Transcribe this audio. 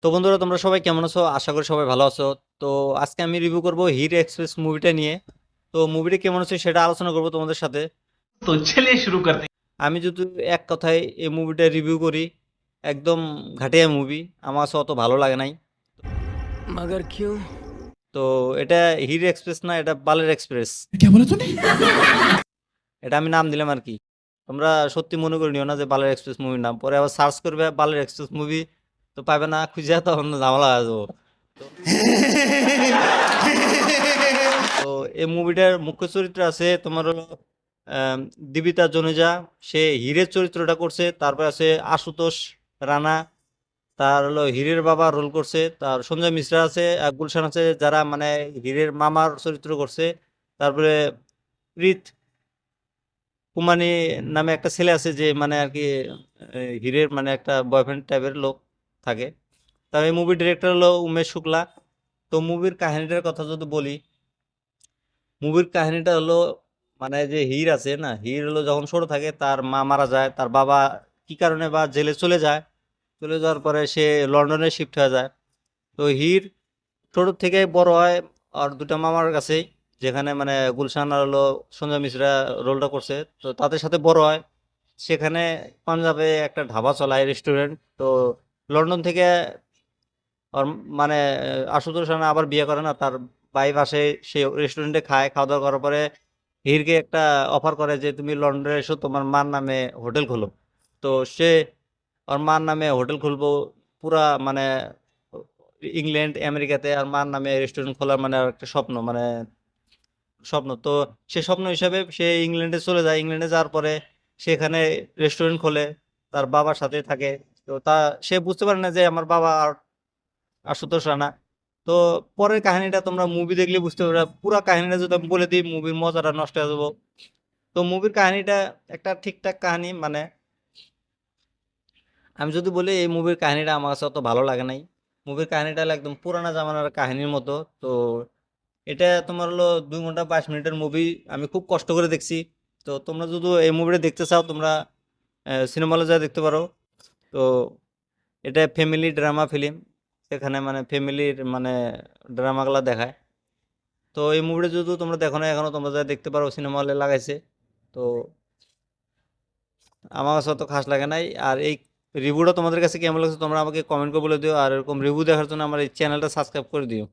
তো বন্ধুরা তোমরা সবাই কেমন আছো? আশা করি সবাই ভালো আছো। তো আজকে আমি রিভিউ করব হিট এক্সপ্রেস মুভিটা নিয়ে। তো মুভিটা কেমন হচ্ছে সেটা আলোচনা করব তোমাদের সাথে। तो चलिए शुरू करते আমি যদি এক কথায় এই মুভিটা রিভিউ করি, একদম ঘাটিয়া মুভি, আমার কাছে অত ভালো লাগে নাই। हैं। मगर क्यों? তো এটা হিট এক্সপ্রেস না, এটা বালের এক্সপ্রেস। क्या बोला तूने? এটা আমি নাম দিলাম আর কি। তোমরা সত্যি মনে করে নিও না যে বালের এক্সপ্রেস মুভির নাম, পরে আবার সার্চ করবে বালের এক্সপ্রেস মুভি, তো পাবে না, খুঁজে তখন ঝামেলা হয়ে যাবো। তো এই মুভিটার মুখ্য চরিত্র আছে তোমার হলো আম, দীপিকা জনেজা, সে হীরের চরিত্রটা করছে। তারপর আছে আশুতোষ রানা, তার হলো হীরের বাবা রোল করছে। তার সঞ্জয় মিশ্রা আছে, আর গুলশান আছে, যারা মানে হীরের মামার চরিত্র করছে। তারপরে প্রীত কুমানী নামে একটা ছেলে আছে, যে মানে আর কি হীরের মানে একটা বয়ফ্রেন্ড টাইপের লোক থাকে। তার এই মুভির ডিরেক্টর হলো উমেশ শুক্লা। তো মুভির কাহিনীটার কথা যদি বলি, মুভির কাহিনীটা হলো মানে যে হীর আছে না, হীর হলো যখন ছোট থাকে তার মা মারা যায়, তার বাবা কি কারণে বা জেলে চলে যায়। চলে যাওয়ার পরে সে লন্ডনে শিফট হয়ে যায়। তো হীর ছোট থেকে বড় হয় আর দুটা মামার কাছেই, যেখানে মানে গুলশান আর হলো সঞ্জয় মিশ্রা রোলটা করছে, তো তাদের সাথে বড় হয়। সেখানে পাঞ্জাবে একটা ধাবা চলায়, রেস্টুরেন্ট। তো লন্ডন থেকে ওর মানে আশুতোষ রানা আবার বিয়ে করে না, তার ওয়াইফ আসে, সে রেস্টুরেন্টে খায়, খাওয়া দাওয়া করার পরে হিরকে একটা অফার করে যে তুমি লন্ডনে এসো, তোমার মার নামে হোটেল খোলো। তো সে ওর মার নামে হোটেল খুলবো, পুরা মানে ইংল্যান্ড আমেরিকাতে আর মার নামে রেস্টুরেন্ট খোলার মানে আর একটা স্বপ্ন, মানে স্বপ্ন। তো সে স্বপ্ন হিসাবে সে ইংল্যান্ডে চলে যায়। ইংল্যান্ডে যাওয়ার পরে সেখানে রেস্টুরেন্ট খোলে, তার বাবার সাথে থাকে। তো সে বুঝতে পারে না যে আমার বাবা আর আশুতোষ রানা। তো পরের কাহিনীটা তোমরা মুভি দেখলে বুঝতে পারবে। পুরো কাহিনীটা যদি আমি বলে দিই, মুভির মজাটা নষ্ট হয়ে যাবো। তো মুভির কাহিনীটা একটা ঠিকঠাক কাহিনী, মানে আমি যদি বলি এই মুভির কাহিনীটা আমার কাছে অত ভালো লাগে নাই। মুভির কাহিনীটা হলো একদম পুরানা জামানার কাহিনীর মতো। তো এটা তোমার হলো 2 ঘন্টা 22 মিনিটের মুভি, আমি খুব কষ্ট করে দেখছি। তো তোমরা যদি এই মুভিটা দেখতে চাও, তোমরা সিনেমা হলে যা দেখতে পারো। তো এটা ফ্যামিলি ড্রামা ফিল্ম, সেখানে মানে ফ্যামিলির মানে ড্রামাগুলা দেখায়। তো এই মুভিটা যদি তোমরা দেখো না এখনো, তোমরা যা দেখতে পারো, সিনেমা হলে লাগাইছে। তো আমার কাছে অত খাস লাগে নাই। আর এই রিভিউটা তোমাদের কাছে কেমন লাগছে তোমরা আমাকে কমেন্ট করে বলে দিও, আর এরকম রিভিউ দেখার জন্য আমার এই চ্যানেলটা সাবস্ক্রাইব করে দিও।